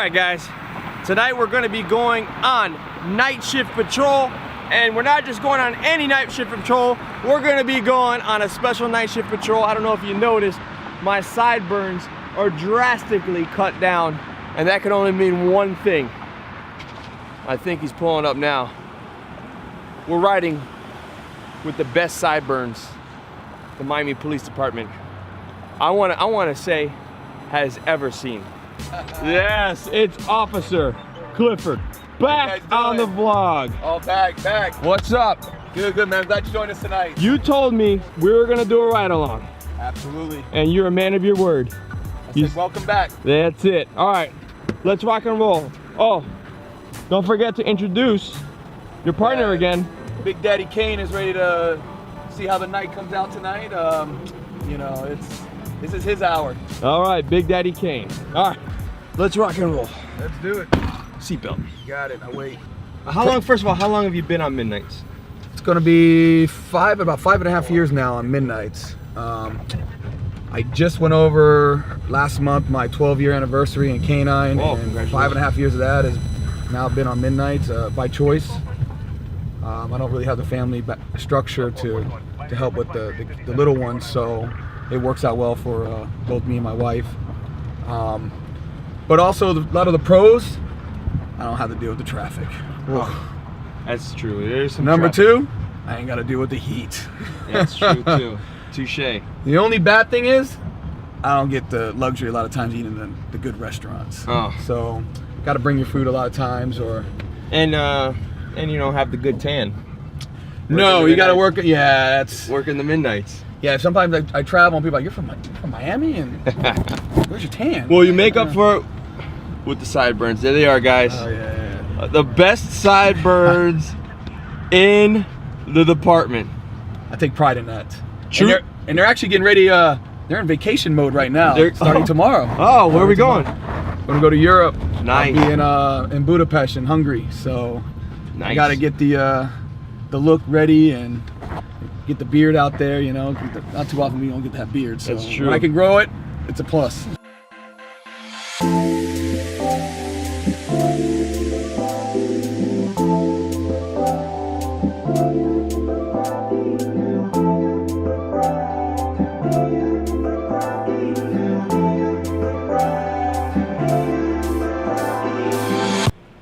right, guys. Tonight we're going to be going on night shift patrol, and we're not just going on any night shift patrol. We're going to be going on a special night shift patrol. I don't know if you noticed, my sideburns are drastically cut down, and that can only mean one thing. I think he's pulling up now. We're riding with the best sideburns the Miami Police Department, I want to say, has ever seen. Yes, it's Officer Clifford back on the vlog. Oh, back. What's up? Good, man. Glad you joined us tonight. You told me we were gonna do a ride along. Absolutely. And you're a man of your word. I said, welcome back. That's it. All right, let's rock and roll. Oh, don't forget to introduce your partner again. Big Daddy Kane is ready to see how the night comes out tonight. You know, this is his hour. All right, Big Daddy Kane. All right, let's rock and roll. Let's do it. Seatbelt. Got it. I wait. How long? First of all, how long have you been on Midnights? It's gonna be about 5.5 years now on Midnights. I just went over last month my 12-year anniversary in K9, and 5.5 years of that has now been on Midnights by choice. I don't really have the family structure to help with the little ones, so it works out well for both me and my wife. But also a lot of the pros, I don't have to deal with the traffic. That's true. There's some Number traffic. 2, I ain't got to deal with the heat. That's true too. Touche. The only bad thing is, I don't get the luxury a lot of times eating the good restaurants. Oh. So, got to bring your food a lot of times, or. And you don't have the good tan. No, you got to work. Yeah, that's. Working the Midnights. Yeah, sometimes I travel and people are like, you're from Miami, and where's your tan? Well, you make up for it with the sideburns. There they are, guys. Oh yeah. The best sideburns in the department. I take pride in that. True. And they're actually getting ready. They're in vacation mode right now. They're starting tomorrow. Oh, where are we going? We're gonna go to Europe. Nice. I'll be in Budapest and Hungary. So Nice. I gotta get the look ready and get the beard out there. You know, not too often we don't get that beard. So That's true. when I can grow it, it's a plus.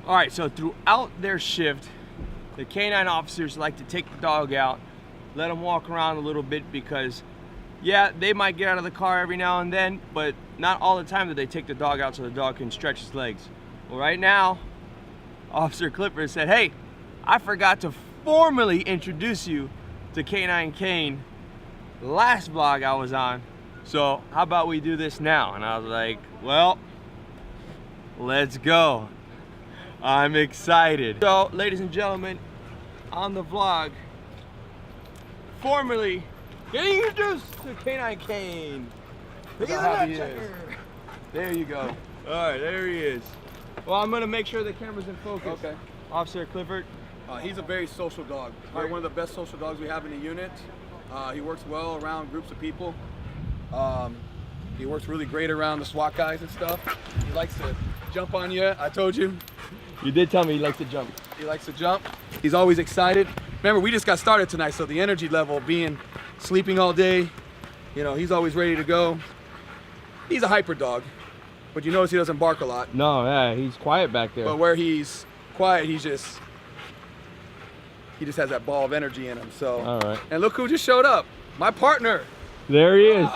All right, so throughout their shift, the K9 officers like to take the dog out, let them walk around a little bit, because yeah, they might get out of the car every now and then, but not all the time do they take the dog out so the dog can stretch his legs. Well, right now, Officer Clifford said, hey, I forgot to formally introduce you to K9 Kane the last vlog I was on, so how about we do this now? And I was like, well, let's go. I'm excited. So, ladies and gentlemen, on the vlog, formally getting introduced to K9 Kane. There you go. All right, there he is. Well, I'm gonna make sure the camera's in focus. Okay. Officer Clifford. He's a very social dog. Probably one of the best social dogs we have in the unit. He works well around groups of people. He works really great around the SWAT guys and stuff. He likes to jump on you. I told you. You did tell me he likes to jump. He likes to jump. He's always excited. Remember, we just got started tonight, so the energy level, sleeping all day, you know, he's always ready to go. He's a hyper dog, but you notice he doesn't bark a lot. No, yeah, he's quiet back there. But where he's quiet, he just has that ball of energy in him. So. All right. And look who just showed up. My partner. There he is.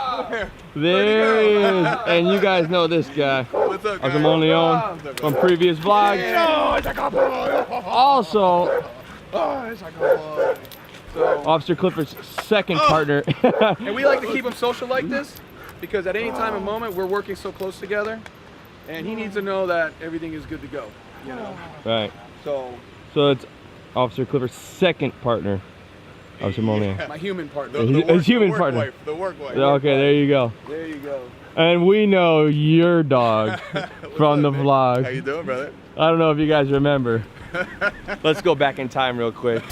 There There he is. And you guys know this guy. What's up, guys? I'm Monleon from previous vlogs. Also, Officer Clifford's second partner. And we like to keep him social like this because at any time and moment we're working so close together, and he needs to know that everything is good to go. You know. Right. So it's Officer Clifford's second partner. Officer Monleon. my human partner. His human partner. The work wife. Okay, there you go. There you go. And we know your dog from the vlog. How you doing, brother? I don't know if you guys remember. Let's go back in time real quick.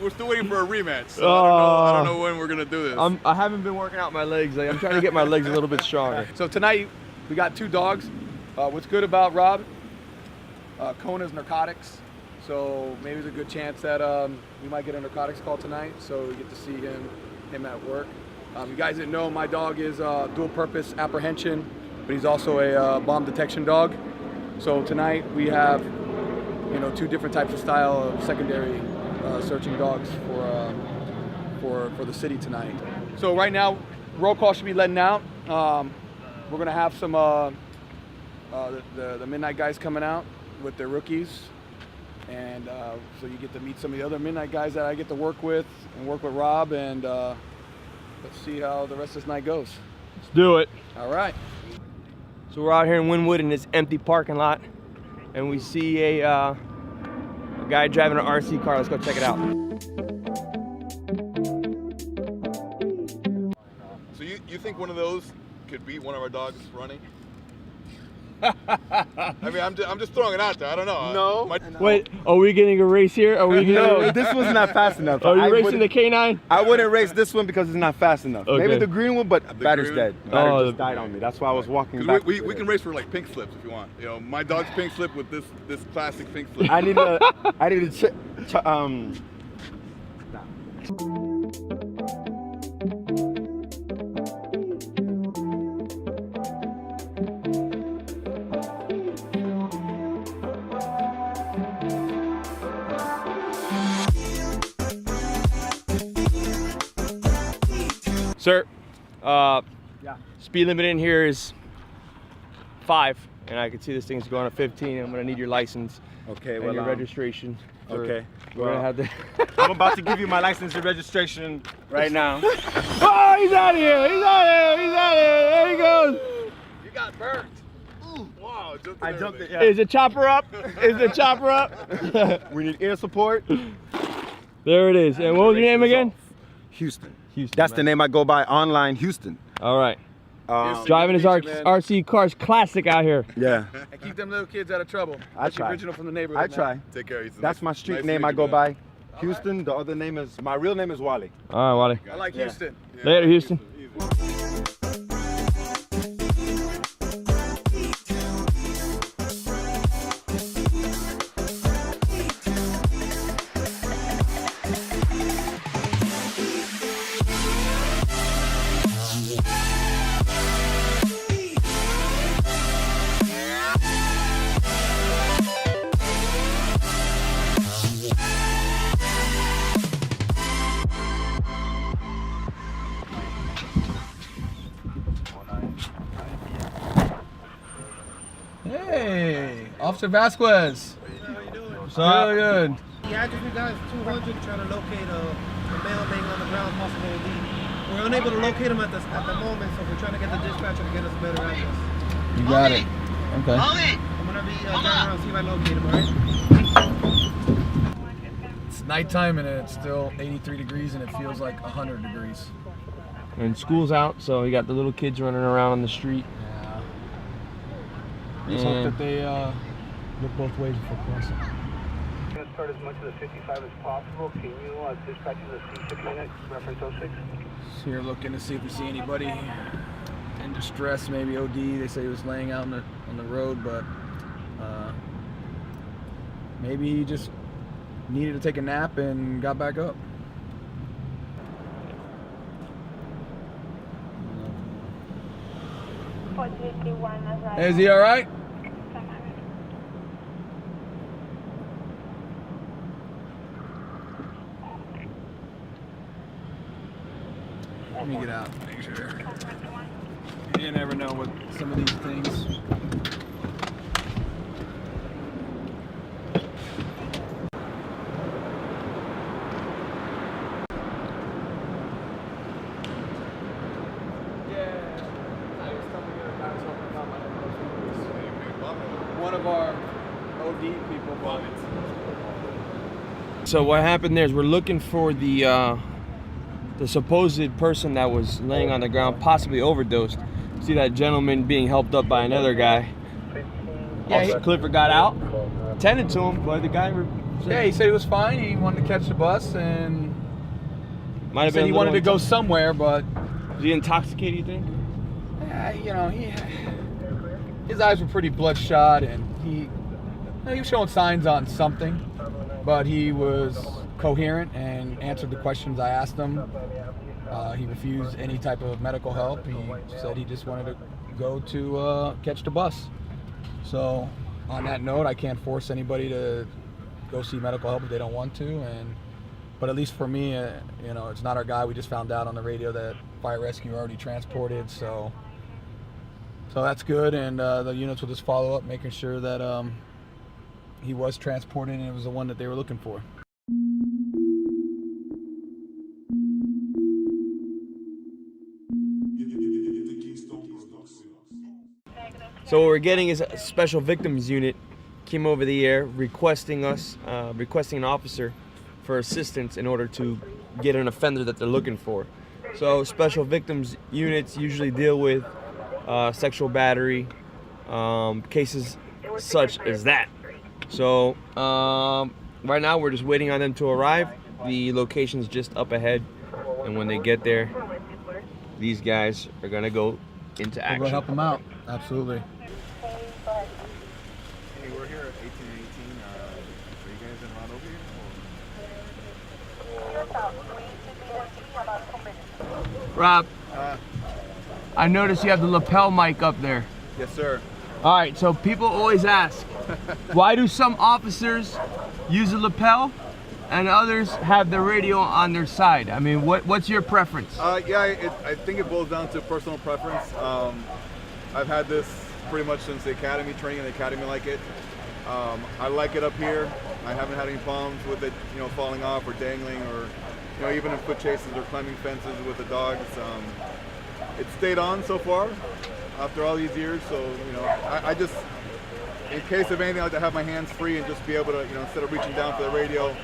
we're still waiting for a rematch. So I don't know when we're gonna do this. I haven't been working out my legs. Like, I'm trying to get my legs a little bit stronger. So tonight we got 2 dogs. What's good about Rob? Kona's narcotics. So maybe there's a good chance that we might get a narcotics call tonight. So we get to see him at work. You guys didn't know, my dog is dual purpose apprehension, but he's also a bomb detection dog. So tonight we have, you know, 2 different types of style of secondary searching dogs for the city tonight. So right now, roll call should be letting out. We're gonna have some the midnight guys coming out with their rookies, and so you get to meet some of the other midnight guys that I get to work with Rob, and let's see how the rest of this night goes. Let's do it. All right. So we're out here in Wynwood in this empty parking lot, and we see a guy driving an RC car. Let's go check it out. So you think one of those could beat one of our dogs running? I mean, I'm just throwing it out there. I don't know. No. Wait, are we getting a race here? Are we No, this one's not fast enough. Are you racing the K9? I wouldn't race this one because it's not fast enough. Okay. Maybe the green one, but battery's dead. Battery just died on me. That's why I was walking back. We can race for like pink slips if you want. You know, my dog's pink slip with this classic pink slip. I need to Sir, speed limit in here is 5, and I can see this thing's going to 15. I'm gonna need your license Okay, and well, your registration. okay. We're gonna have to. I'm about to give you my license and registration right now. Oh, he's out of here! He's out of here! He's out of here! There he goes! You got burnt. Ooh, wow, I jumped it. Yeah. Is the chopper up? Is the chopper up? We need air support. There it is. And what was your name again? Houston. Houston. That's the name I go by online, Houston. All right. Um, Driving his RC cars classic out here. yeah. And keep them little kids out of trouble. I That's try. original from the neighborhood. I man. try. Take care, Houston. That's my street Nice name to I meet go you, by. Houston. The other name is, my real name is Wally. All right, Wally. I like Houston. man. Later, Houston. Easy. Hey, Officer Vasquez. How you doing? What's up? Really good. The address we got is 200, trying to locate a male laying on the ground, possible OD. We're unable to locate him at the moment, so we're trying to get the dispatcher to get us a better address. You got it. Okay. I'm gonna be driving around, see if I locate him, alright? It's nighttime and it's still 83 degrees and it feels like 100 degrees. And school's out, so you got the little kids running around on the street. Yeah. Let's hope that they look both ways before crossing. I'm going to start as much of the 55 as possible. Can you dispatch to the C6 unit, reference 06? So here looking to see if we see anybody in distress, maybe OD. They say he was laying out on the road, but maybe he just needed to take a nap and got back up. Is he all right? Let me get out, make sure. You never know with some of these things. One of our OD people bought it. So what happened there is we're looking for the supposed person that was laying on the ground, possibly overdosed. See that gentleman being helped up by another guy. Yeah, Officer Clifford got out. tended to him, but the guy. Yeah, he said he was fine. He wanted to catch the bus and Might have said been. he wanted to go somewhere, but Was he intoxicated? You think? you know, his eyes were pretty bloodshot, and he was showing signs on something, but he was coherent and answered the questions I asked him. He refused any type of medical help. He said he just wanted to go to catch the bus. So on that note, I can't force anybody to go see medical help if they don't want to. But at least for me, you know, it's not our guy. We just found out on the radio that fire rescue already transported, so that's good. And the units will just follow up, making sure that he was transported and it was the one that they were looking for. So what we're getting is a special victims unit came over the air requesting an officer for assistance in order to get an offender that they're looking for. So special victims units usually deal with sexual battery, cases such as that. So right now we're just waiting on them to arrive. The location's just up ahead, and when they get there, these guys are gonna go into action. We'll help them out. Absolutely. Hey, we're here at 1818. Are you guys in route over here? Rob, I noticed you have the lapel mic up there. Yes, sir. All right, so people always ask, why do some officers use a lapel and others have the radio on their side? I mean, what's your preference? Yeah, I think it boils down to personal preference. I've had this pretty much since the academy, training in the academy like it. I like it up here. I haven't had any problems with it, you know, falling off or dangling, or, you know, even in foot chases or climbing fences with the dogs. It's stayed on so far after all these years. So, you know, I just, in case of anything, I like to have my hands free and just be able to, you know, instead of reaching down for the radio,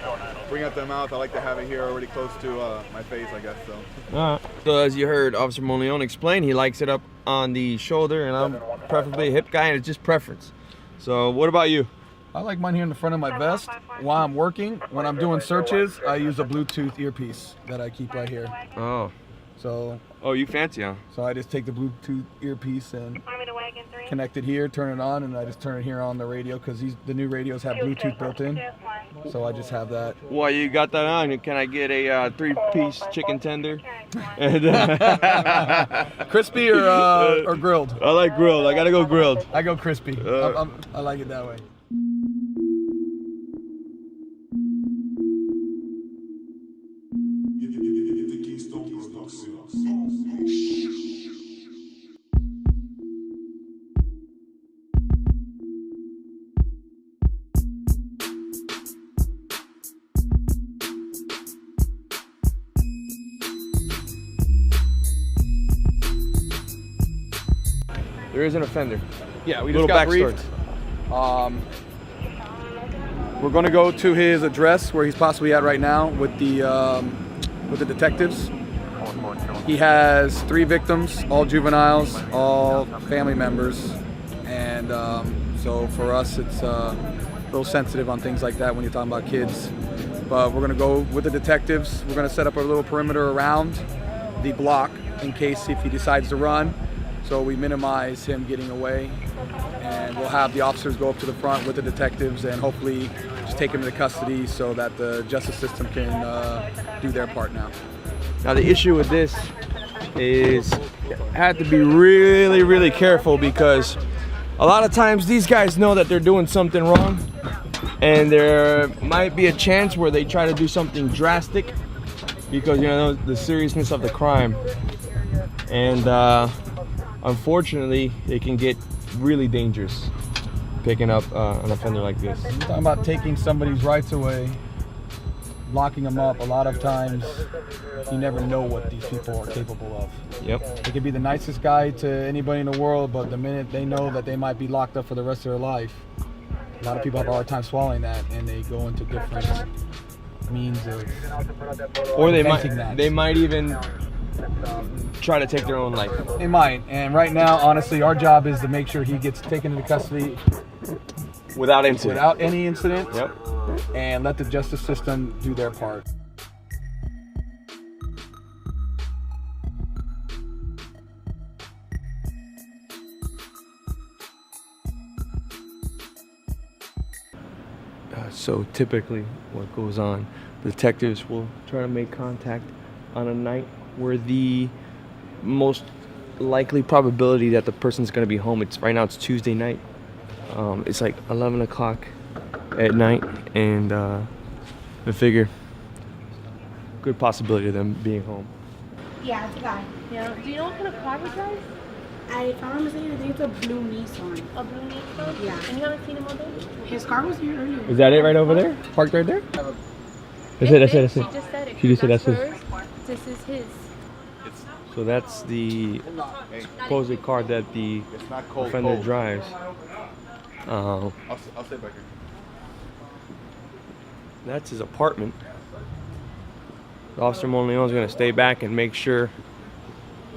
bring it to the mouth, I like to have it here already close to my face, I guess. So. So as you heard Officer Monleon explain, he likes it up on the shoulder, and I'm preferably a hip guy, and it's just preference. So what about you? I like mine here in the front of my vest. While I'm working, when I'm doing searches, I use a Bluetooth earpiece that I keep right here. Oh, you fancy, huh? So I just take the Bluetooth earpiece and connect it here, turn it on, and I just turn it here on the radio, because the new radios have Bluetooth built in. So I just have that. Well, you got that on. Can I get a 3-piece chicken tender? And, crispy or grilled? I like grilled. I gotta go grilled. I go crispy. I like it that way. There is an offender. Yeah, we Little just got backstory. briefed. We're going to go to his address where he's possibly at right now with the detectives. He has 3 victims, all juveniles, all family members, and so for us it's a little sensitive on things like that when you're talking about kids. But we're going to go with the detectives. We're going to set up a little perimeter around the block in case if he decides to run. So we minimize him getting away, and we'll have the officers go up to the front with the detectives and hopefully just take him into custody so that the justice system can do their part now. Now the issue with this is you have to be really, really careful, because a lot of times these guys know that they're doing something wrong, and there might be a chance where they try to do something drastic because, you know, the seriousness of the crime. And unfortunately, it can get really dangerous picking up an offender like this. You're talking about taking somebody's rights away, locking them up. A lot of times, you never know what these people are capable of. Yep. They could be the nicest guy to anybody in the world, but the minute they know that they might be locked up for the rest of their life, a lot of people have a hard time swallowing that, and they go into different means of or they preventing that. They might even try to take their own life. It might, and right now, honestly, our job is to make sure he gets taken into custody Without incident. without any incident. Yep. And let the justice system do their part. So typically what goes on, detectives will try to make contact on a night where the most likely probability that the person's going to be home, right now it's Tuesday night. It's like 11 o'clock at night, and I figure good possibility of them being home. Yeah, it's a guy. Yeah. Do you know what kind of car he drives? If I'm not mistaken, I think it's a blue Nissan. A blue Nissan? Yeah. And you haven't seen him all day? His car was here earlier. Is that it right over there? Parked right there? That's it. She just said it. She just said that's his. hers. This is his. So that's the supposed car that the It's not cold. offender drives. I'll stay back here. That's his apartment. Officer Monleon is going to stay back and make sure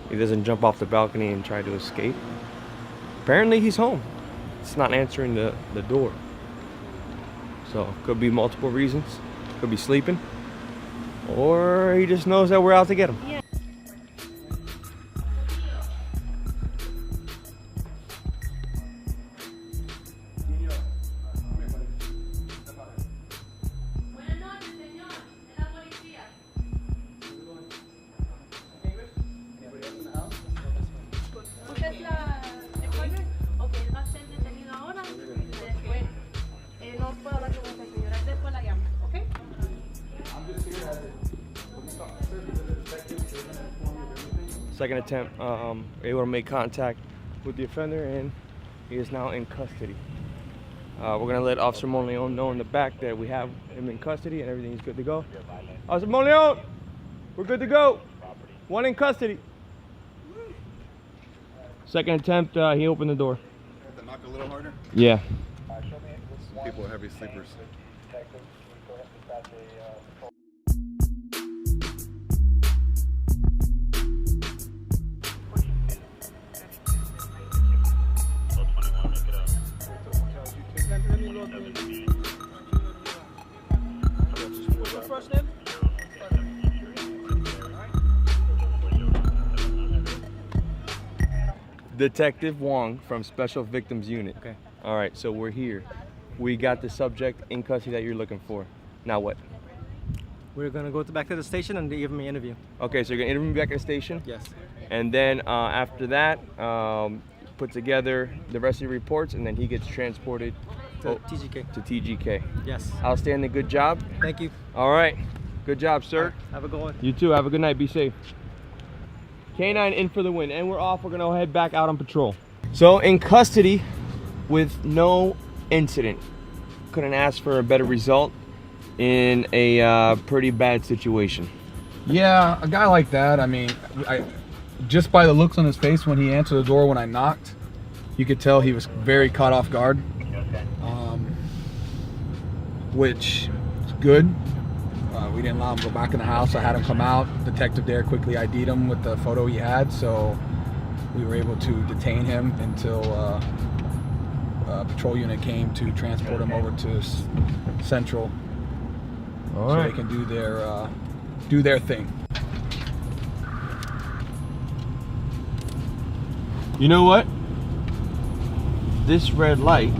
he doesn't jump off the balcony and try to escape. Apparently he's home. It's not answering the door. So could be multiple reasons. Could be sleeping. Or he just knows that we're out to get him. Yeah. Second attempt, able to make contact with the offender, and he is now in custody. We're gonna let Officer Monleon know in the back that we have him in custody and everything is good to go. Officer Monleon, we're good to go. One in custody. Second attempt, he opened the door. Have to knock a little harder. Yeah. Some people are heavy sleepers. Detective Wong from Special Victims Unit. Okay. All right, so we're here. We got the subject in custody that you're looking for. Now what? We're gonna go back to the station and give him an interview. Okay, so you're gonna interview me back at the station? Yes. And then after that, put together the rest of the reports, and then he gets transported To TGK. to TGK. Yes. Outstanding, good job. Thank you. All right, good job, sir. Have a good one. You too, have a good night, be safe. K9 in for the win, and we're off. We're gonna head back out on patrol. So in custody with no incident. Couldn't ask for a better result in a pretty bad situation. Yeah, a guy like that, I mean, just by the looks on his face when he answered the door when I knocked, you could tell he was very caught off guard, which is good. We didn't allow him to go back in the house. I had him come out. Detective there quickly ID'd him with the photo he had, so we were able to detain him until a patrol unit came to transport him over to Central. All so right. they can do their thing. You know what? This red light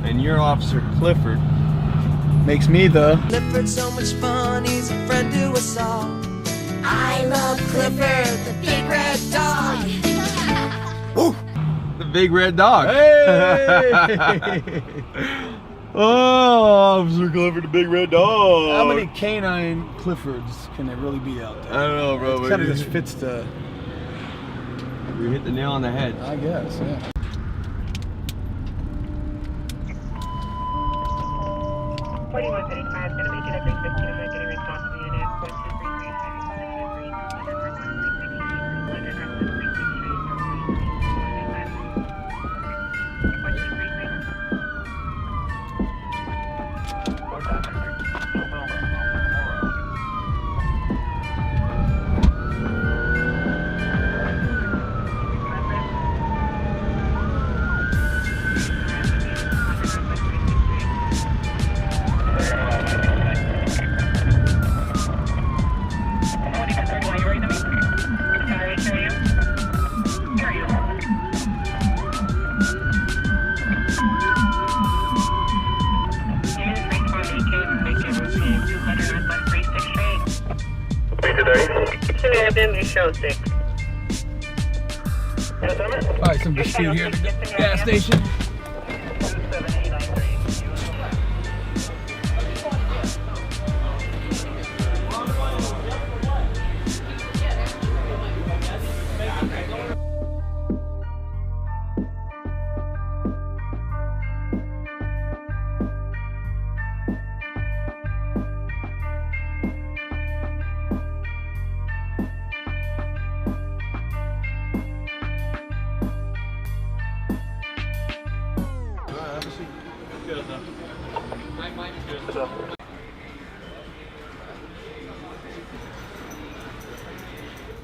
and your Officer Clifford Makes me the Clifford's so much fun, he's a friend to us all. I love Clifford, the big red dog. the big red dog. Hey! Oh, Officer Clifford, the big red dog. How many K9 Cliffords can there really be out there? I don't know, bro. It kind of just fits the. We hit the nail on the head. I guess, yeah. enemy show 6. Alright, some dispute here at the gas station. 27893.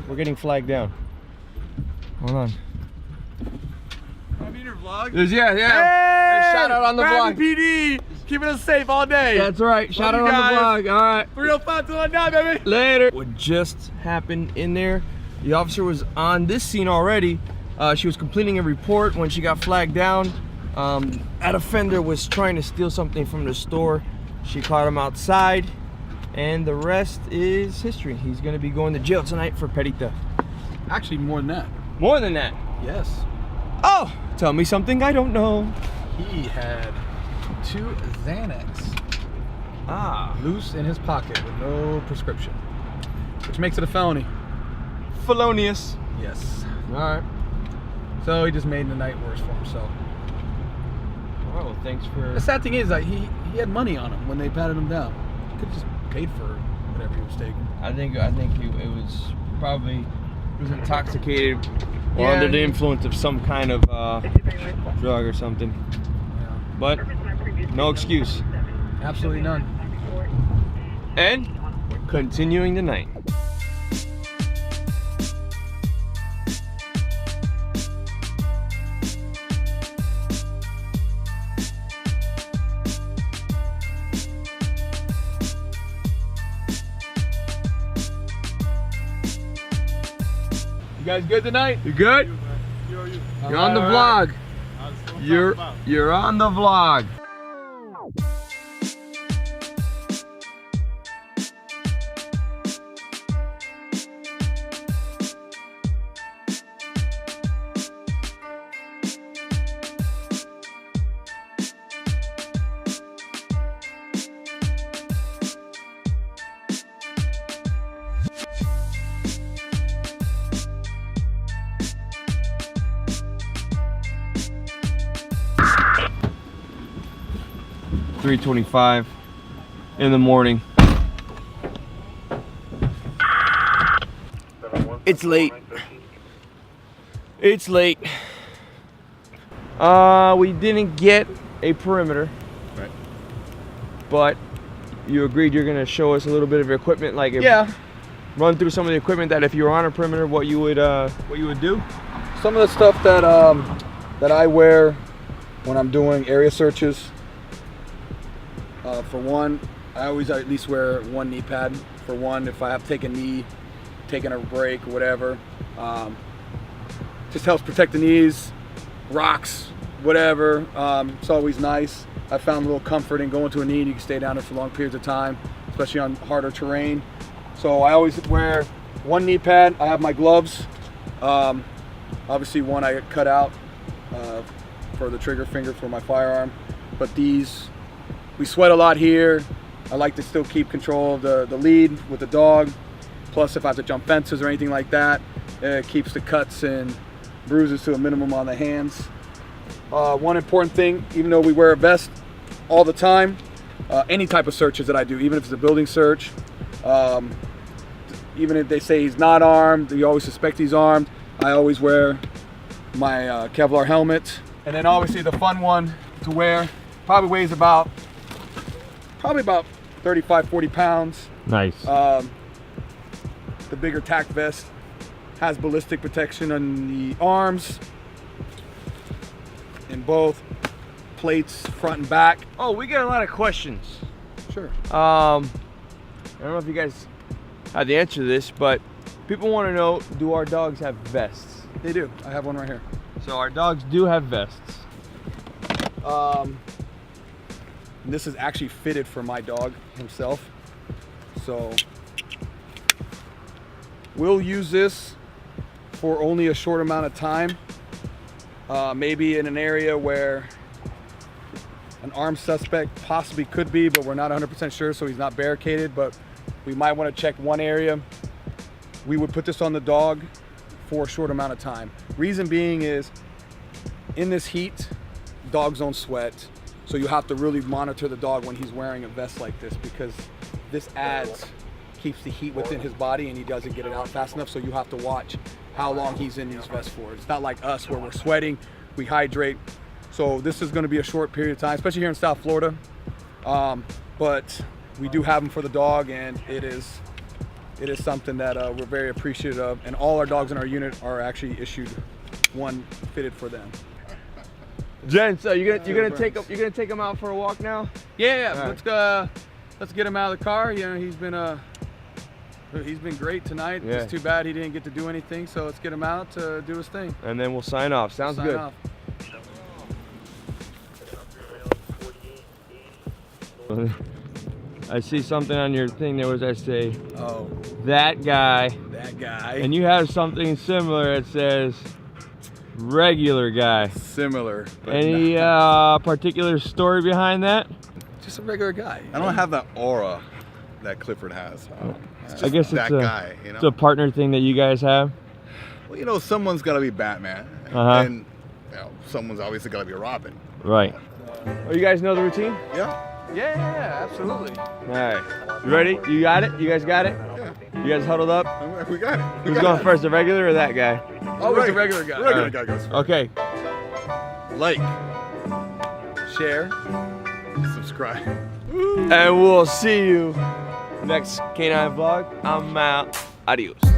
We're getting flagged down. Hold on. I'm in your vlog. Yeah. Hey! Shout out on the vlog. PD, keeping us safe all day. That's right. Shout out you on the guys. vlog. All right. 305 till I'm down, baby. Later. What just happened in there? The officer was on this scene already. She was completing a report when she got flagged down. That offender was trying to steal something from the store. She caught him outside, and the rest is history. He's gonna be going to jail tonight for petty theft. Actually, more than that. More than that. Yes. Oh, tell me something I don't know. He had 2 Xanax loose in his pocket with no prescription, which makes it a felony. Felonious. Yes. All right. So he just made the night worse for himself. Oh, well, thanks for. The sad thing is, like, he had money on him when they patted him down. He could have just paid for whatever he was taking. I think it was probably intoxicated or under the influence of some kind of drug or something. Yeah. But no excuse. Absolutely none. And continuing the night. You guys good tonight? You good? You're on the vlog. You're on the vlog. $3:25 in the morning. It's late. It's late. We didn't get a perimeter. Right. But you agreed you're gonna show us a little bit of your equipment, like run through some of the equipment that if you were on a perimeter, what you would do. Some of the stuff that that I wear when I'm doing area searches. For one, I always at least wear one knee pad. For one, if I have to take a knee, taking a break or whatever, just helps protect the knees, rocks, whatever. It's always nice. I found a little comfort in going to a knee. You can stay down there for long periods of time, especially on harder terrain. So I always wear one knee pad. I have my gloves. Obviously one I cut out for the trigger finger for my firearm. But these, we sweat a lot here. I like to still keep control of the lead with the dog. Plus if I have to jump fences or anything like that, it keeps the cuts and bruises to a minimum on the hands. One important thing, even though we wear a vest all the time, any type of searches that I do, even if it's a building search, even if they say he's not armed, you always suspect he's armed, I always wear my Kevlar helmet. And then obviously the fun one to wear, probably weighs about 35, 40 pounds. Nice. The bigger tack vest has ballistic protection on the arms, in both plates, front and back. Oh, we get a lot of questions. Sure. I don't know if you guys have the answer to this, but people want to know, do our dogs have vests? They do. I have one right here. So our dogs do have vests. This is actually fitted for my dog himself. So We'll use this for only a short amount of time. Maybe in an area where an armed suspect possibly could be, but we're not 100% sure, so he's not barricaded, but we might want to check one area. We would put this on the dog for a short amount of time. Reason being is, in this heat, dogs don't sweat, so you have to really monitor the dog when he's wearing a vest like this, because this keeps the heat within his body and he doesn't get it out fast enough, so you have to watch how long he's in these vests for. It's not like us where we're sweating, we hydrate. So this is going to be a short period of time, especially here in South Florida. But we do have them for the dog, and it is something that we're very appreciative of. And all our dogs in our unit are actually issued one fitted for them. Gents, you're gonna take him out for a walk now? Yeah. Let's get him out of the car. You know, he's been great tonight. Yeah. It's too bad he didn't get to do anything. So let's get him out to do his thing. And then we'll sign off. Sounds good. Off. I see something on your thing there was, I say, oh, that guy. That guy. And you have something similar. It says regular guy. Similar. Any particular story behind that? Just a regular guy. I don't have that aura that Clifford has. It's just I guess that it's guy, you know? It's a partner thing that you guys have. Well, you know, someone's got to be Batman, and you know, someone's obviously got to be Robin. Right. Oh, you guys know the routine? Yeah. Yeah, absolutely. All right. You ready? You got it? You guys got it? Yeah. You guys huddled up? We got it. Who's going first, the regular or that guy? Always a regular guy. Regular guy goes first. Okay. Like, Share. subscribe. And we'll see you next K9 vlog. I'm out. Adios.